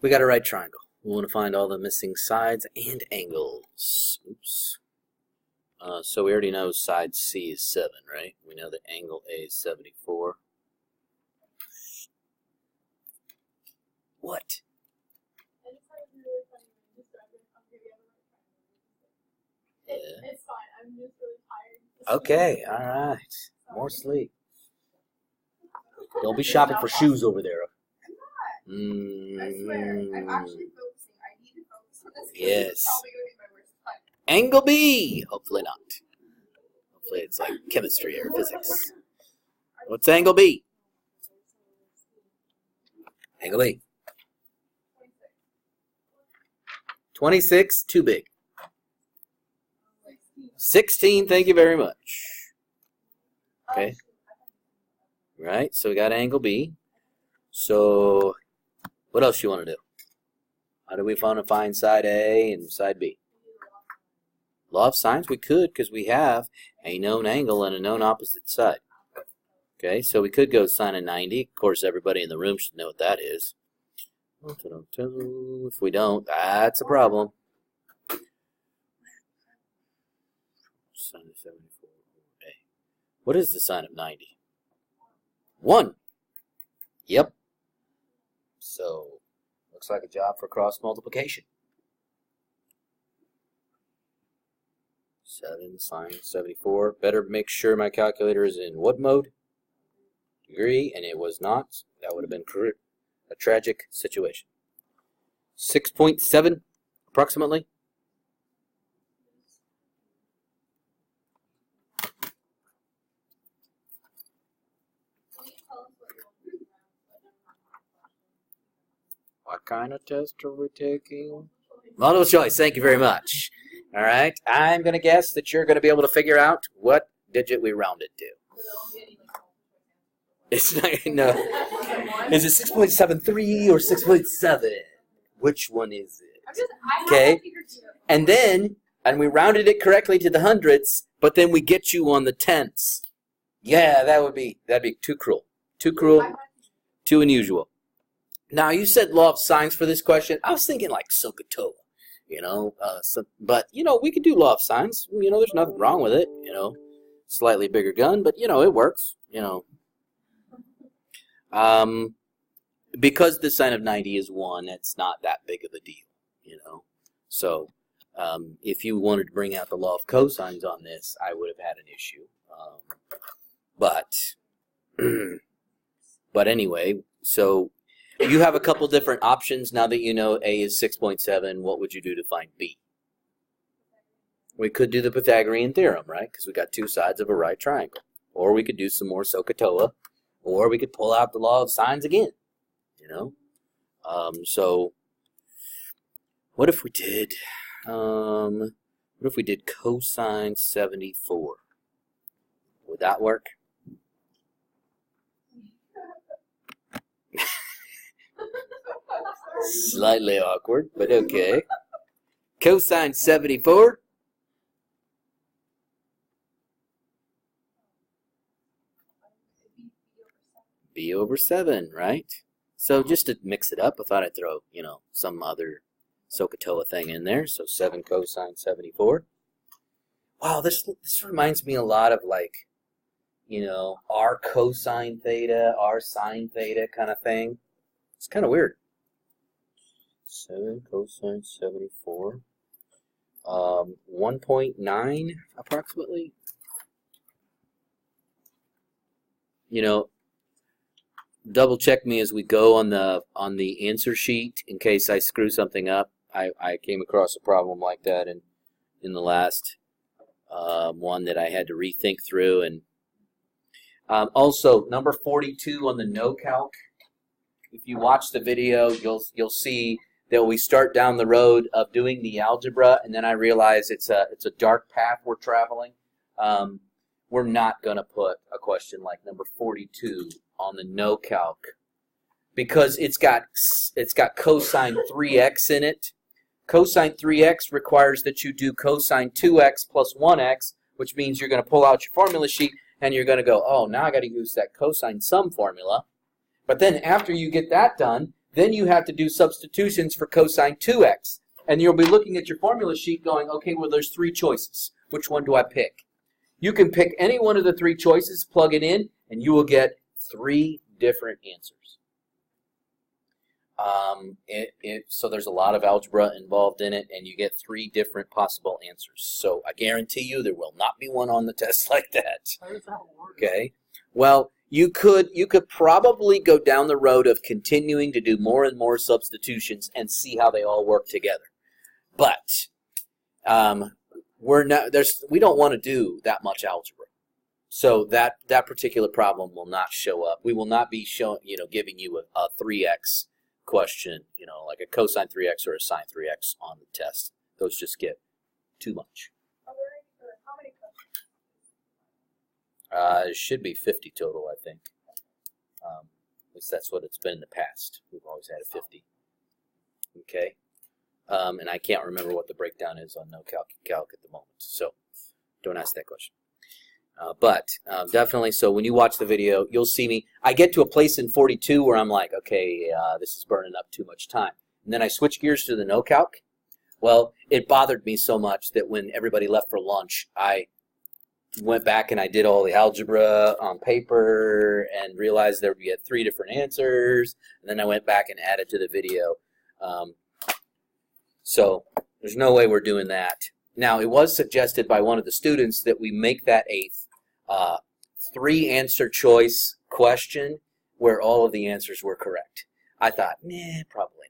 We got a right triangle. We want to find all the missing sides and angles. Oops. So we already know side C is 7, right? We know that angle A is 74. What? Yeah. It's fine. I'm just really tired. Okay, all right. More sleep. Don't be shopping for shoes over there. I'm not. I swear. I'm actually focusing. I need to focus on this. Yes. It's probably going to be my worst time. Angle B! Hopefully not. Hopefully it's like chemistry or physics. What's angle B? Angle B. 26, too big. 16, thank you very much. Okay. Right, so we got angle B. So, what else you want to do? How do we want to find side A and side B? Law of sines, we could, because we have a known angle and a known opposite side. Okay, so we could go sine of 90. Of course, everybody in the room should know what that is. If we don't, that's a problem. Sine of 74A. What is the sine of 90? 1. Yep. So, looks like a job for cross multiplication. 7 sine 74. Better make sure my calculator is in what mode? Degree, and it was not. That would have been a tragic situation. 6.7 approximately. What kind of test are we taking? Multiple choice, thank you very much. All right, I'm going to guess that you're going to be able to figure out what digit we rounded to. It's not, no. Is it 6.73 or 6.7? Which one is it? Okay, and we rounded it correctly to the hundredths, but then we get you on the tenths. Yeah, that'd be too cruel. Too cruel, too unusual. Now, you said law of sines for this question. I was thinking like SOHCAHTOA, you know. But, you know, we could do law of sines. You know, there's nothing wrong with it, you know. Slightly bigger gun, but, you know, it works, you know. Because the sine of 90 is 1, it's not that big of a deal, you know. So, if you wanted to bring out the law of cosines on this, I would have had an issue. But anyway, so you have a couple different options now that you know A is 6.7. What would you do to find B? We could do the Pythagorean theorem, right? Because we got two sides of a right triangle. Or we could do some more SOHCAHTOA. Or we could pull out the law of sines again, you know. So what if we did cosine 74? Would that work? Slightly awkward, but okay. Cosine 74. B over 7, right? So just to mix it up, I thought I'd throw, you know, some other SOHCAHTOA thing in there. So 7 cosine 74. Wow, this reminds me a lot of, like, you know, r cosine theta, r sine theta kind of thing. It's kind of weird. 7 cosine 74. 1.9 approximately. You know, double check me as we go on the answer sheet in case I screw something up. I came across a problem like that in the last one that I had to rethink through. And also number 42 on the no calc. If you watch the video, you'll see that we start down the road of doing the algebra, and then I realize it's a dark path we're traveling. We're not going to put a question like number 42 on the no calc because it's got cosine 3x in it. Cosine 3x requires that you do cosine 2x plus 1x, which means you're going to pull out your formula sheet and you're going to go, oh, now I got to use that cosine sum formula. But then after you get that done, Then you have to do substitutions for cosine 2x. And you'll be looking at your formula sheet going, okay, well, there's 3 choices. Which one do I pick? You can pick any one of the 3 choices, plug it in, and you will get 3 different answers. So there's a lot of algebra involved in it, and you get 3 different possible answers. So I guarantee you there will not be one on the test like that. How does that work? Okay. Well, you could probably go down the road of continuing to do more and more substitutions and see how they all work together. But we don't want to do that much algebra. So that particular problem will not show up. We will not be giving you a 3x question, like a cosine 3x or a sine 3x on the test. Those just get too much. How many questions? It should be 50 total, I think. At least that's what it's been in the past. We've always had a 50. Okay. And I can't remember what the breakdown is on no calc at the moment. So don't ask that question. But definitely, so when you watch the video, you'll see me. I get to a place in 42 where I'm like, okay, this is burning up too much time. And then I switch gears to the no calc. Well, it bothered me so much that when everybody left for lunch, I went back and I did all the algebra on paper and realized there would be 3 different answers. And then I went back and added to the video. So there's no way we're doing that. Now, it was suggested by one of the students that we make that 8th 3-answer choice question where all of the answers were correct. I thought, nah, probably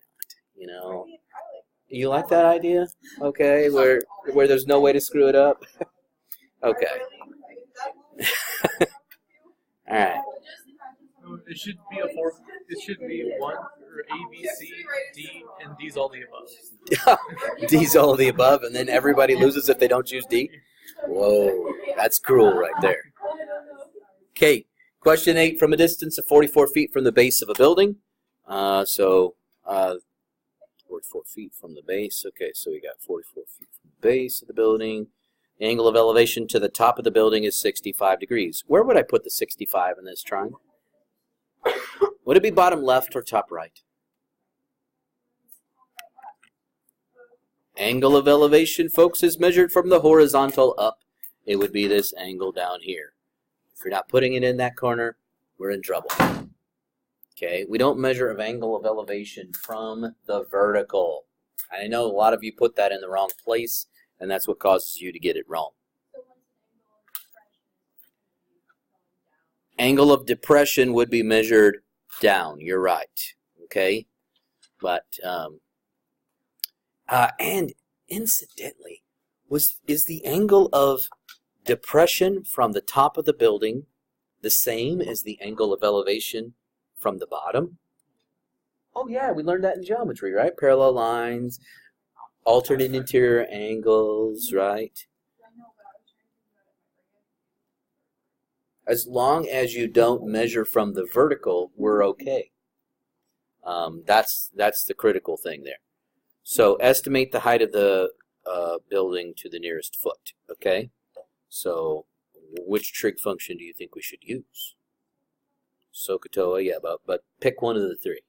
not. You like that idea? Okay, where there's no way to screw it up? Okay. All right. It should be it should be 1 or A, B, C, D, and D's all the above. D's all of the above, and then everybody loses if they don't choose D? Whoa, that's cruel right there. Okay, question 8. From a distance of 44 feet from the base of a building. 44 feet from the base. Okay, so we got 44 feet from the base of the building. The angle of elevation to the top of the building is 65 degrees. Where would I put the 65 in this triangle? Would it be bottom left or top right? Angle of elevation, folks, is measured from the horizontal up. It would be this angle down here. If you're not putting it in that corner, we're in trouble. Okay, we don't measure an angle of elevation from the vertical. I know a lot of you put that in the wrong place, and that's what causes you to get it wrong. Angle of depression would be measured down. You're right. Okay, but and incidentally, is the angle of depression from the top of the building the same as the angle of elevation from the bottom? Oh yeah, we learned that in geometry, right? Parallel lines, alternate interior angles, right? As long as you don't measure from the vertical, we're okay. That's the critical thing there. So estimate the height of the building to the nearest foot. Okay. So which trig function do you think we should use? SOHCAHTOA, yeah, but pick one of the 3.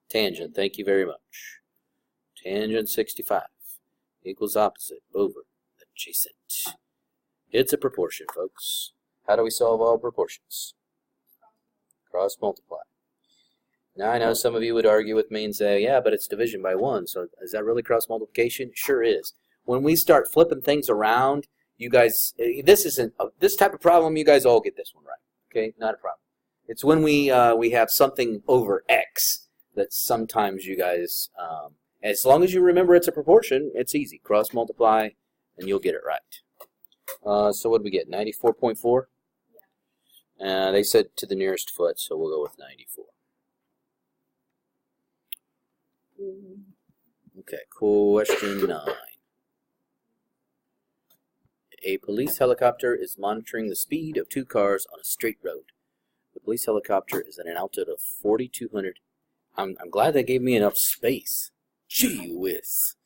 Tangent, thank you very much. Tangent 65 equals opposite over adjacent. It's a proportion, folks. How do we solve all proportions? Cross multiply. Now I know some of you would argue with me and say, yeah, but it's division by 1, so is that really cross multiplication? Sure is. When we start flipping things around, you guys, this type of problem, you guys all get this one right. Okay, not a problem. It's when we have something over x that sometimes you guys, as long as you remember it's a proportion, it's easy. Cross multiply, and you'll get it right. So what did we get? 94.4? Yeah. They said to the nearest foot, so we'll go with 94. Okay, question 9. A police helicopter is monitoring the speed of 2 cars on a straight road. The police helicopter is at an altitude of 4,200. I'm glad they gave me enough space. Gee whiz.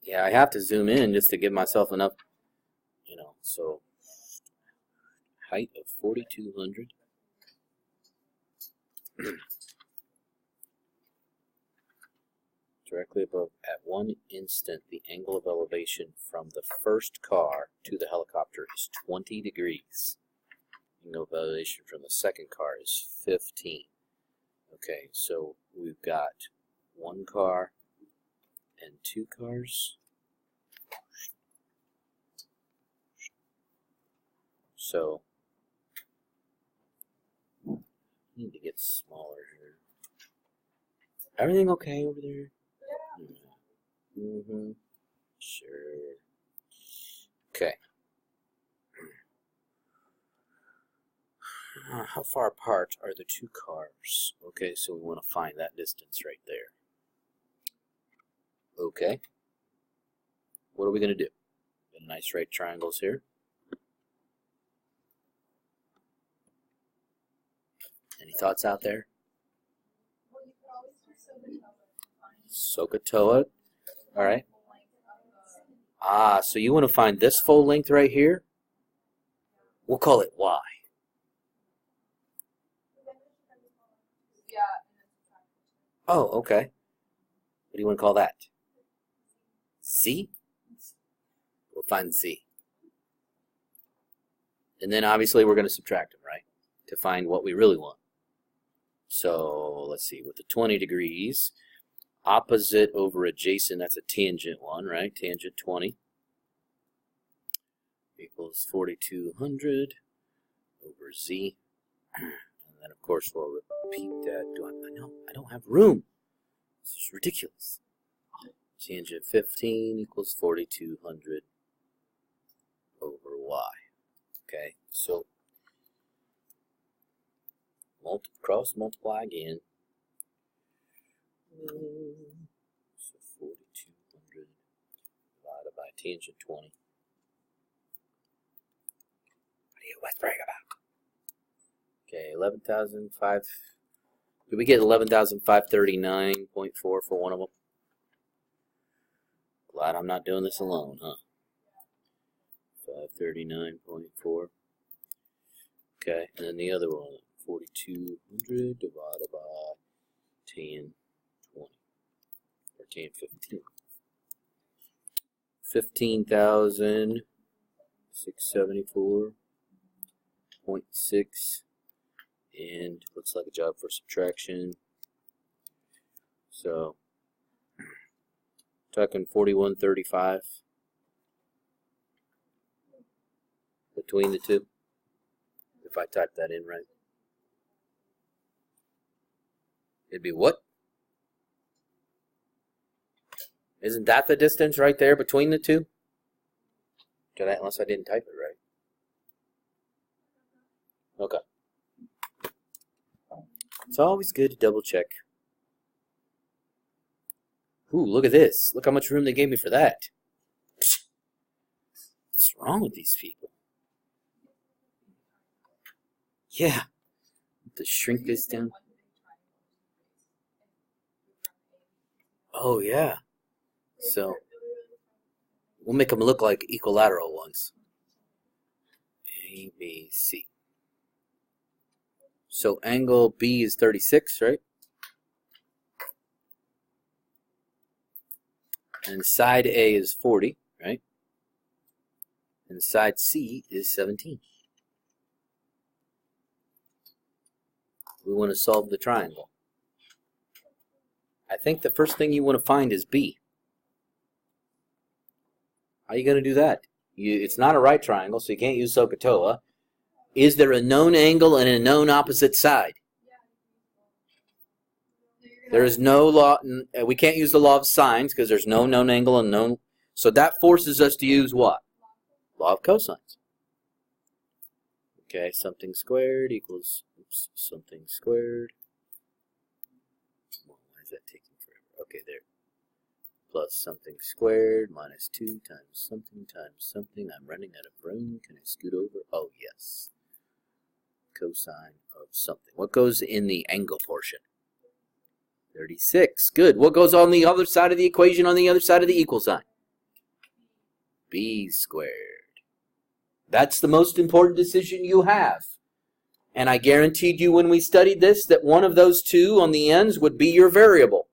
Yeah, I have to zoom in just to give myself enough, so. height of 4,200. Directly above, at one instant, the angle of elevation from the first car to the helicopter is 20 degrees. Angle of elevation from the second car is 15. Okay, so we've got one car and two cars. So, I need to get smaller here. Everything okay over there? Mm-hmm. Sure. Okay. How far apart are the two cars? Okay, so we want to find that distance right there. Okay. What are we going to do? Got nice right triangles here. Any thoughts out there? SOHCAHTOA. All right. So you want to find this full length right here? We'll call it Y. Oh, okay. What do you want to call that? Z? We'll find Z. And then obviously we're going to subtract them, right? To find what we really want. So let's see, with the 20 degrees, opposite over adjacent, that's a tangent one, right? Tangent 20 equals 4,200 over Z. And then, of course, we'll repeat that. I don't have room. This is ridiculous. Tangent 15 equals 4,200 over Y. Okay, so cross multiply again. So 4,200 divided by tangent 20. What are you whispering about? Okay, 11,005. Did we get 11,539.4 for one of them? Glad I'm not doing this alone, huh? 539.4. Okay, and then the other one, 4,200 divided by tan 20, or tan 15. 15,674.6, and looks like a job for subtraction. So, talking 4135 between the two. If I type that in right, it'd be what? Isn't that the distance right there between the two? Unless I didn't type it right. Okay. It's always good to double check. Ooh, look at this. Look how much room they gave me for that. Psst. What's wrong with these people? Yeah. To shrink this down. Oh, yeah. So, we'll make them look like equilateral ones. A, B, C. So, angle B is 36, right? And side A is 40, right? And side C is 17. We want to solve the triangle. I think the first thing you want to find is B. How are you going to do that? It's not a right triangle, so you can't use SOHCAHTOA. Is there a known angle and a known opposite side? There is no law. We can't use the law of sines because there's no known angle and known. So that forces us to use what? Law of cosines. Okay, something squared equals something squared. Why is that taking forever? Okay, there. Plus something squared minus 2 times something times something. I'm running out of room. Can I scoot over? Oh, yes. Cosine of something. What goes in the angle portion? 36. Good. What goes on the other side of the equation on the other side of the equal sign? B squared. That's the most important decision you have. And I guaranteed you when we studied this that one of those two on the ends would be your variable.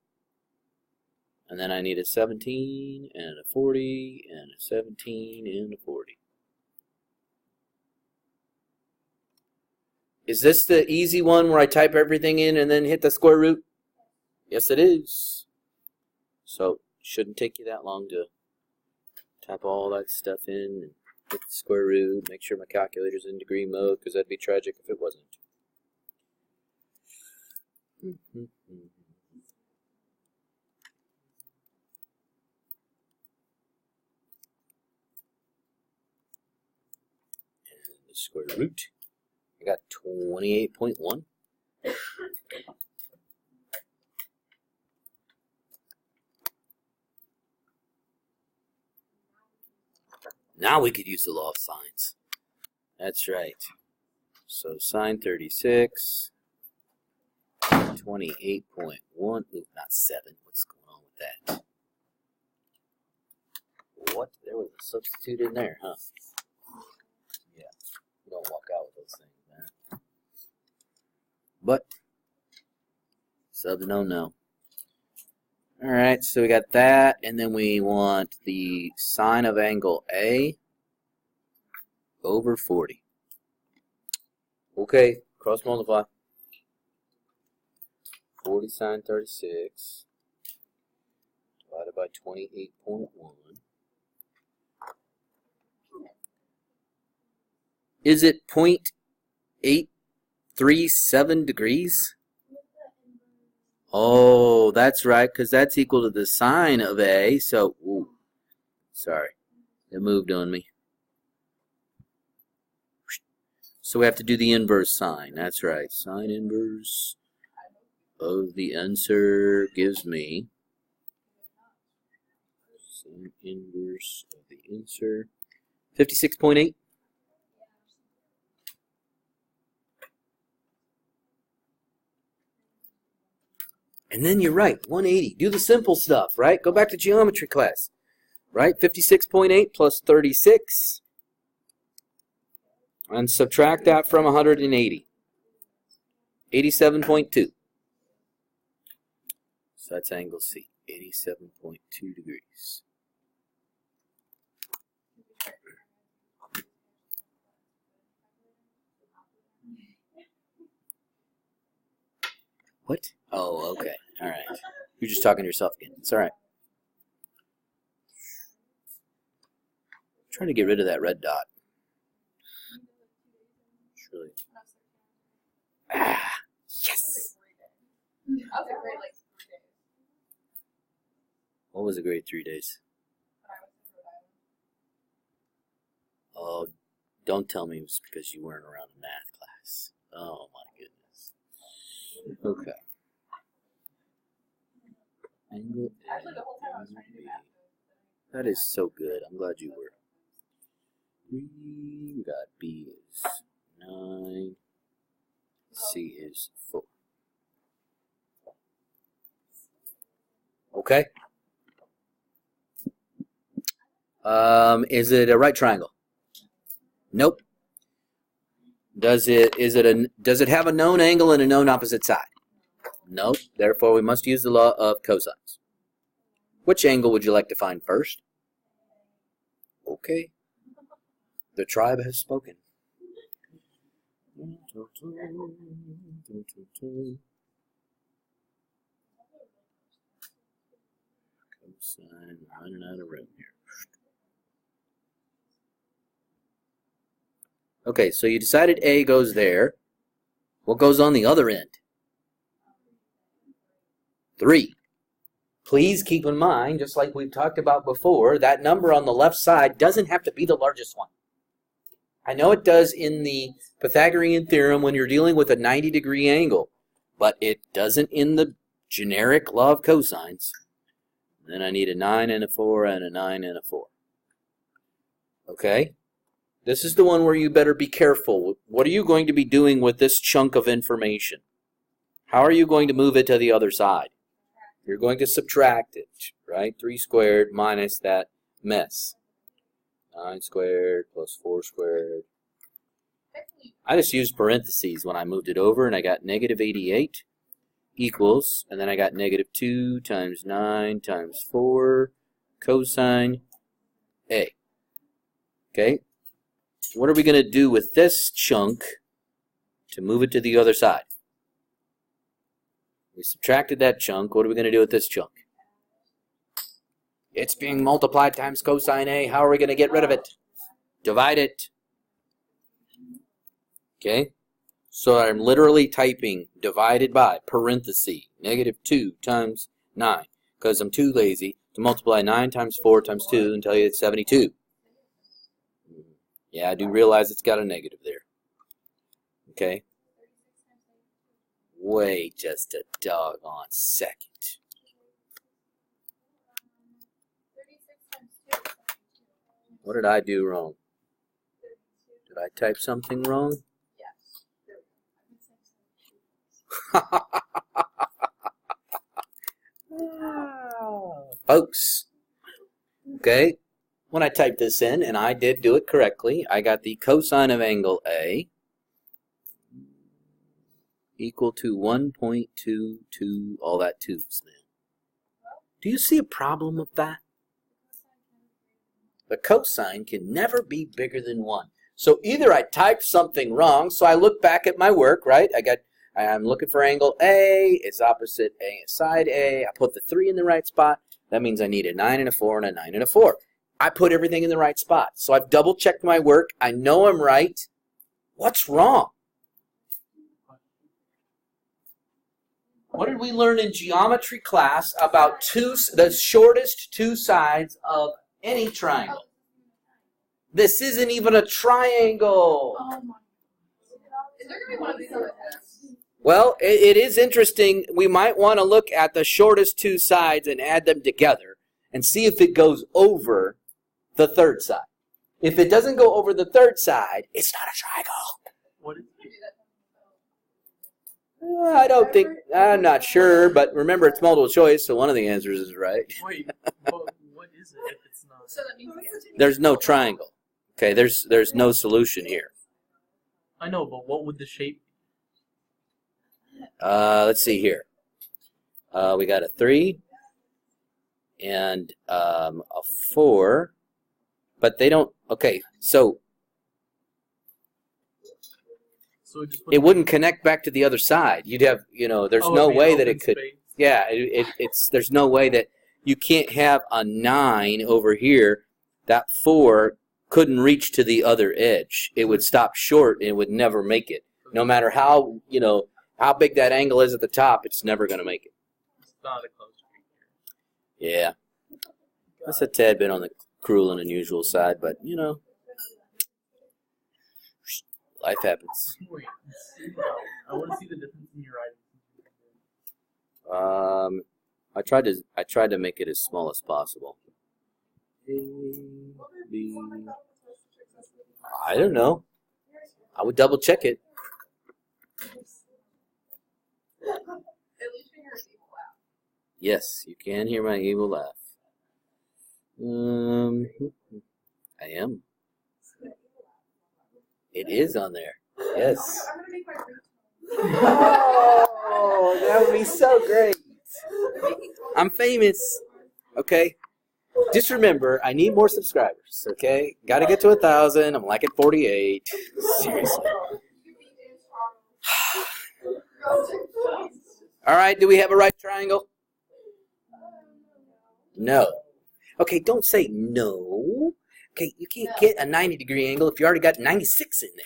And then I need a 17 and a 40 and a 17 and a 40. Is this the easy one where I type everything in and then hit the square root? Yes, it is. So it shouldn't take you that long to type all that stuff in and hit the square root. Make sure my calculator's in degree mode, because that'd be tragic if it wasn't. And the square root. I got 28.1. Now we could use the law of sines. That's right. So sine 36, 28.1, ooh, not 7. What's going on with that? What? There was a substitute in there, huh? Yeah, you don't walk out with those things, man. But, sub no. Alright, so we got that, and then we want the sine of angle A over 40. Okay, cross multiply. 40 sine 36 divided by 28.1. Is it 0.837 degrees? Oh, that's right, because that's equal to the sine of A. So, ooh, sorry, it moved on me. So we have to do the inverse sine. That's right, sine inverse of the answer gives me sine inverse of the answer 56.8. And then you're right, 180. Do the simple stuff, right? Go back to geometry class, right? 56.8 plus 36. And subtract that from 180. 87.2. So that's angle C, 87.2 degrees. What? Oh, okay. All right. You're just talking to yourself again. It's all right. I'm trying to get rid of that red dot. Surely. Ah, yes. What was a great 3 days? Oh, don't tell me it was because you weren't around in math class. Oh my goodness. Okay. Angle A, angle B. That is so good. I'm glad you were. We got B is 9. C is 4. Okay. Is it a right triangle? Nope. Does it have a known angle and a known opposite side? Nope. Therefore, we must use the law of cosines. Which angle would you like to find first? Okay. The tribe has spoken. Cosine, running out of room here. Okay, so you decided A goes there. What goes on the other end? 3. Please keep in mind, just like we've talked about before, that number on the left side doesn't have to be the largest one. I know it does in the Pythagorean theorem when you're dealing with a 90-degree angle, but it doesn't in the generic law of cosines. Then I need a 9 and a 4 and a 9 and a 4. Okay? This is the one where you better be careful. What are you going to be doing with this chunk of information? How are you going to move it to the other side? You're going to subtract it, right? 3 squared minus that mess. 9 squared plus 4 squared. I just used parentheses when I moved it over, and I got negative 88 equals, and then I got negative 2 times 9 times 4 cosine A. Okay? What are we going to do with this chunk to move it to the other side? We subtracted that chunk. What are we going to do with this chunk? It's being multiplied times cosine A. How are we going to get rid of it? Divide it. Okay? So I'm literally typing divided by parenthesis negative 2 times 9 because I'm too lazy to multiply 9 times 4 times 2 and tell you it's 72. Yeah, I do realize it's got a negative there. Okay? Wait just a doggone second. What did I do wrong? Did I type something wrong? Folks, okay, when I typed this in, and I did do it correctly, I got the cosine of angle A equal to 1.22, all that 2's then. Do you see a problem with that? The cosine can never be bigger than 1. So either I typed something wrong, so I look back at my work, right? I'm looking for angle A, it's opposite A side A. I put the 3 in the right spot. That means I need a 9 and a 4 and a 9 and a 4. I put everything in the right spot. So I've double checked my work. I know I'm right. What's wrong? What did we learn in geometry class about the shortest two sides of any triangle? This isn't even a triangle. Is there going to be one of these on the test? Well, it is interesting. We might want to look at the shortest two sides and add them together and see if it goes over the third side. If it doesn't go over the third side, it's not a triangle. What is I don't think, I'm not sure, but remember it's multiple choice, so one of the answers is right. Wait, what is it if it's not? So that means There's no triangle. Okay, there's no solution here. I know, but what would the shape be? Let's see here. We got a 3 and a 4, but they don't, okay, so it wouldn't connect back to the other side. You'd have, there's no way that it could, yeah, there's no way that you can't have a 9 over here. That 4 couldn't reach to the other edge. It would stop short and it would never make it. No matter how, how big that angle is at the top, it's never going to make it. It's not a close figure. Yeah. That's a tad bit on the cruel and unusual side, but, life happens. Wait, I want to see the difference in your writing. I tried to make it as small as possible. A, B. I don't know. I would double check it. Yes, you can hear my evil laugh. I am. It is on there. Yes. Oh, that would be so great. I'm famous. Okay. Just remember, I need more subscribers. Okay. Got to get to 1,000. I'm like at 48. Seriously. All right. Do we have a right triangle? No. Okay. Don't say no. Okay. You can't get a 90-degree angle if you already got 96 in there.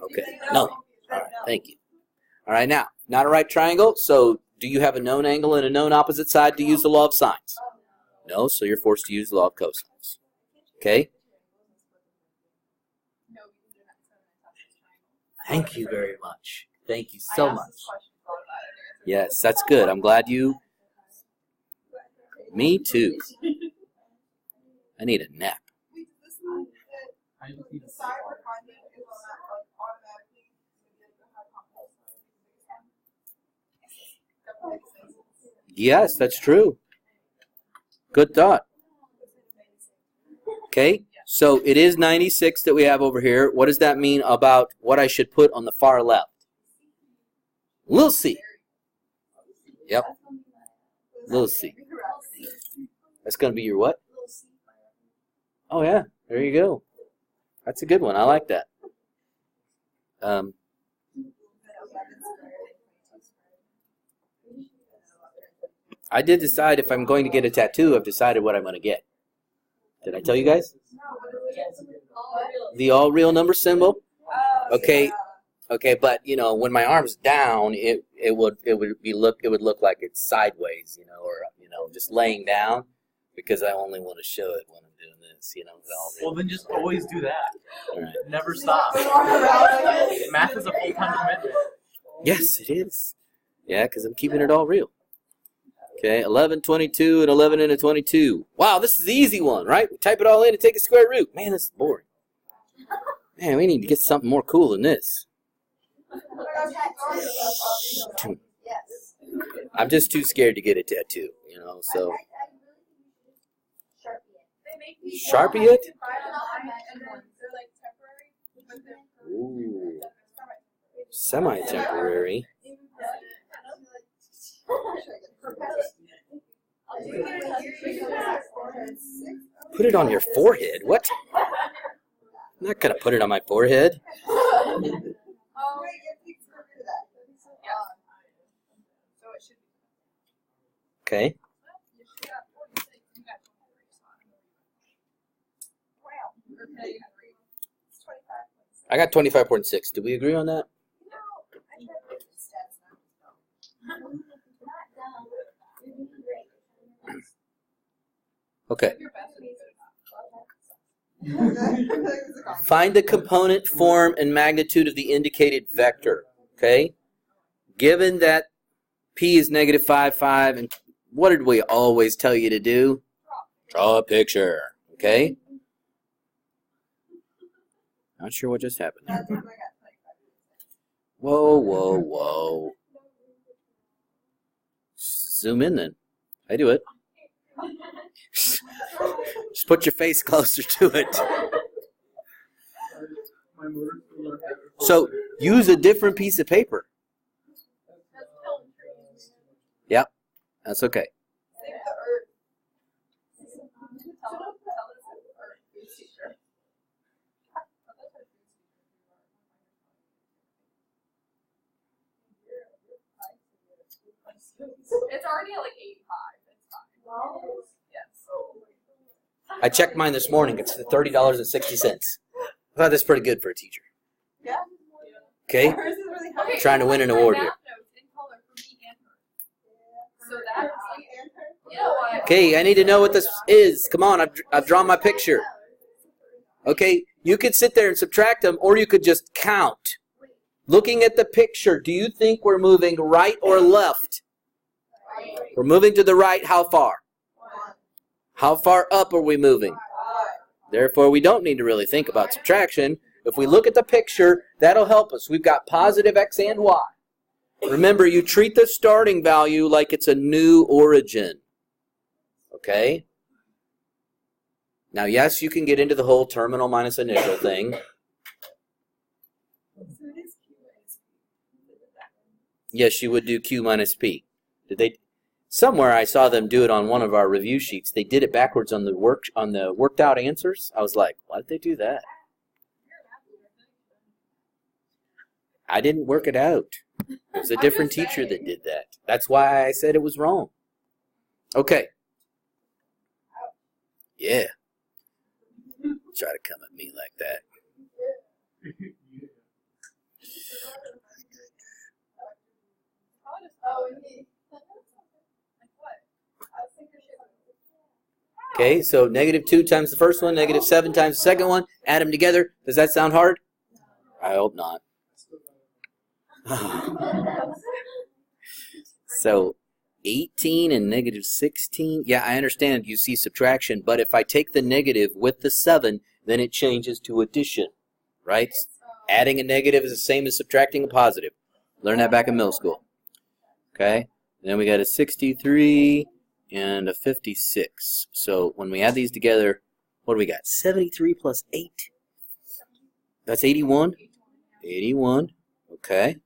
Okay. No. All right. Thank you. All right. Now, not a right triangle. So do you have a known angle and a known opposite side to use the law of sines? No. So you're forced to use the law of cosines. Okay. Thank you very much. Thank you so much. Yes, that's good. I'm glad you... Me too. I need a nap. Yes, that's true. Good thought. Okay, So it is 96 that we have over here. What does that mean about what I should put on the far left? Little c. Yep. Little c. That's going to be your what? Oh, yeah. There you go. That's a good one. I like that. I did decide if I'm going to get a tattoo, I've decided what I'm going to get. Did I tell you guys? The all real number symbol? Okay. Okay, but you know, when my arm's down, it would look like it's sideways, you know, or you know, just laying down, because I only want to show it when I'm doing this, you know. Well, then just always do that. All right. Never stop. Math is a full-time commitment. Yes, it is. Yeah, because I'm keeping it all real. Okay, 11, 22, and 11 and a 22. Wow, this is the easy one, right? We type it all in and take a square root. Man, this is boring. Man, we need to get something more cool than this. I'm just too scared to get a tattoo, you know, so. Sharpie it? Ooh. Semi-temporary. Put it on your forehead? What? I'm not going to put it on my forehead. Okay. I got 25.6. Do we agree on that? Okay. Find the component, form, and magnitude of the indicated vector. Okay? Given that P is negative 5, 5, and what did we always tell you to do? Draw a picture. Okay? Not sure what just happened there. Whoa, whoa, whoa. Zoom in then. I do it. Just put your face closer to it. So, use a different piece of paper. Yep, that's okay. It's already at like 85. It's fine. Yes. I checked mine this morning. It's $30.60. I thought that's pretty good for a teacher. Yeah. Okay? Okay. Trying to win an award here. So that's you know what? Okay, I need to know what this is. Come on, I've drawn my picture. Okay, you could sit there and subtract them, or you could just count. Looking at the picture, do you think we're moving right or left? We're moving to the right. How far? How far up are we moving? Therefore, we don't need to really think about subtraction. If we look at the picture, that'll help us. We've got positive x and y. Remember, you treat the starting value like it's a new origin. Okay? Now, yes, you can get into the whole terminal minus initial thing. Yes, you would do Q minus P. Did they? Somewhere I saw them do it on one of our review sheets. They did it backwards on the worked out answers. I was like, why did they do that? I didn't work it out. It was a different teacher that did that. That's why I said it was wrong. Okay. Yeah. Try to come at me like that. Okay, so -2 times the first one, -7 times the second one. Add them together. Does that sound hard? I hope not. So 18 and -16. Yeah, I understand you see subtraction, but if I take the negative with the 7, then it changes to addition, right? Adding a negative is the same as subtracting a positive. Learn that back in middle school. Okay, then we got a 63 and a 56. So when we add these together, What do we got? 73 plus 8. That's 81? 81. Okay.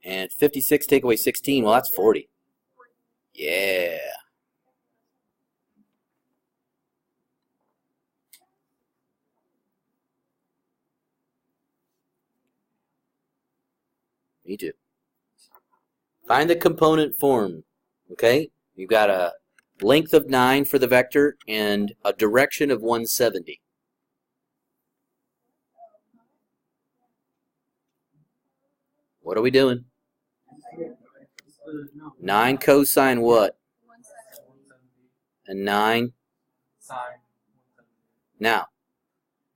And 56 take away 16. Well, that's 40. Yeah. Me too. Find the component form. Okay? You've got a length of 9 for the vector and a direction of 170. What are we doing? 9 cosine what? And 9? Now,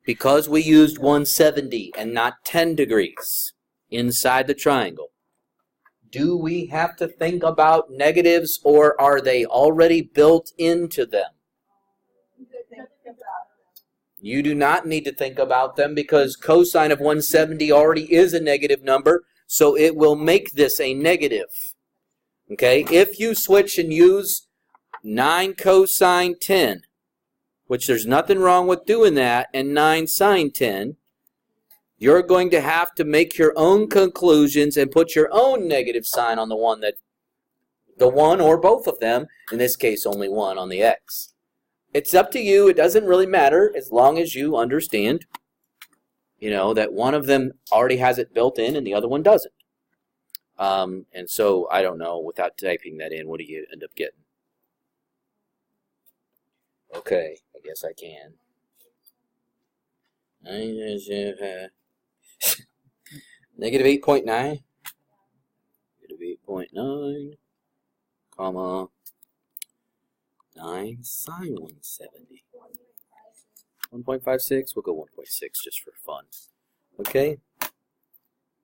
because we used 170 and not 10 degrees inside the triangle, do we have to think about negatives, or are they already built into them? You do not need to think about them because cosine of 170 already is a negative number, so it will make this a negative. Okay, if you switch and use 9 cosine 10, which there's nothing wrong with doing that, and 9 sine 10, you're going to have to make your own conclusions and put your own negative sign on the one or both of them, in this case only one on the x. It's up to you. It doesn't really matter as long as you understand, that one of them already has it built in and the other one doesn't. And so, I don't know, without typing that in, what do you end up getting? Okay, I guess I can. Negative 8.9. Negative 8.9, comma, 9 sine 170. 1.56, we'll go 1.6 just for fun. Okay?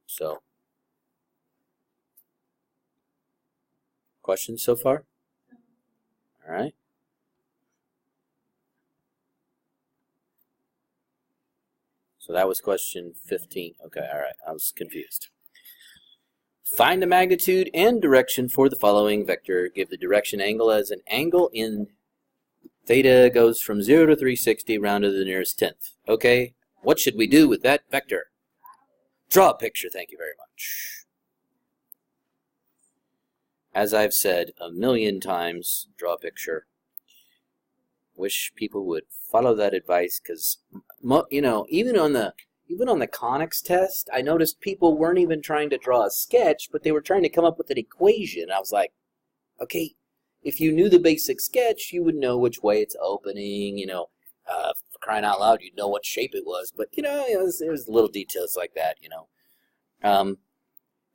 So, questions so far? All right. So that was question 15. Okay, all right. I was confused. Find the magnitude and direction for the following vector. Give the direction angle as an angle in theta goes from 0 to 360 round to the nearest tenth. Okay, what should we do with that vector? Draw a picture. Thank you very much. As I've said a million times, draw a picture. Wish people would follow that advice, because even on the conics test, I noticed people weren't even trying to draw a sketch, but they were trying to come up with an equation. I was like, okay, if you knew the basic sketch, you would know which way it's opening. For crying out loud, you'd know what shape it was. But it was little details like that.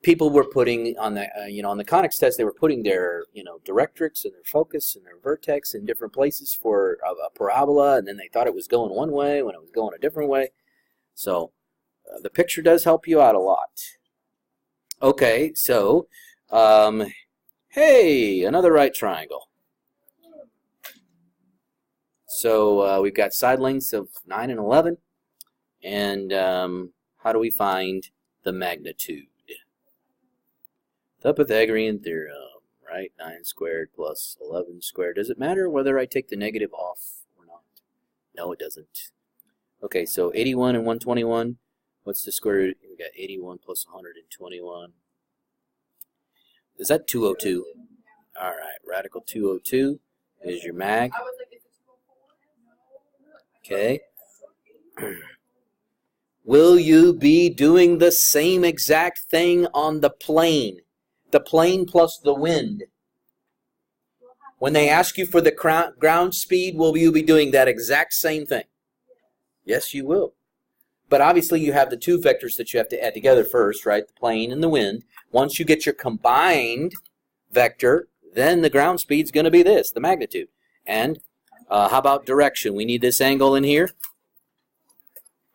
People were putting on the on the conics test, they were putting their directrix and their focus and their vertex in different places for a parabola, and then they thought it was going one way when it was going a different way. So the picture does help you out a lot. Okay, so hey, another right triangle. So we've got side lengths of 9 and 11, and how do we find the magnitude? The Pythagorean theorem, right? 9 squared plus 11 squared. Does it matter whether I take the negative off or not? No, it doesn't. Okay, so 81 and 121. What's the square root? We got 81 plus 121. Is that 202? All right, radical 202 is your mag. Okay. Will you be doing the same exact thing on the plane? The plane plus the wind. When they ask you for the ground speed, will you be doing that exact same thing? Yes, you will. But obviously you have the two vectors that you have to add together first, right? The plane and the wind. Once you get your combined vector, then the ground speed's going to be this, the magnitude. And how about direction? We need this angle in here.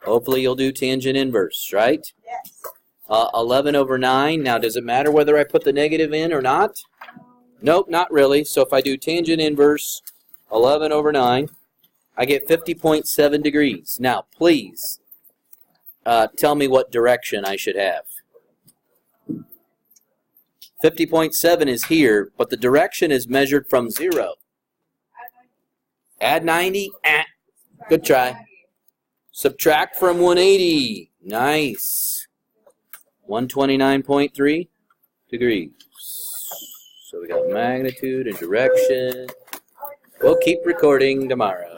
Hopefully you'll do tangent inverse, right? Yes. 11 over 9. Now, does it matter whether I put the negative in or not? Nope, not really. So if I do tangent inverse 11 over 9, I get 50.7 degrees. Now, please tell me what direction I should have. 50.7 is here, but the direction is measured from 0. Add 90. Good try. Subtract from 180. Nice. 129.3 degrees. So we got magnitude and direction. We'll keep recording tomorrow.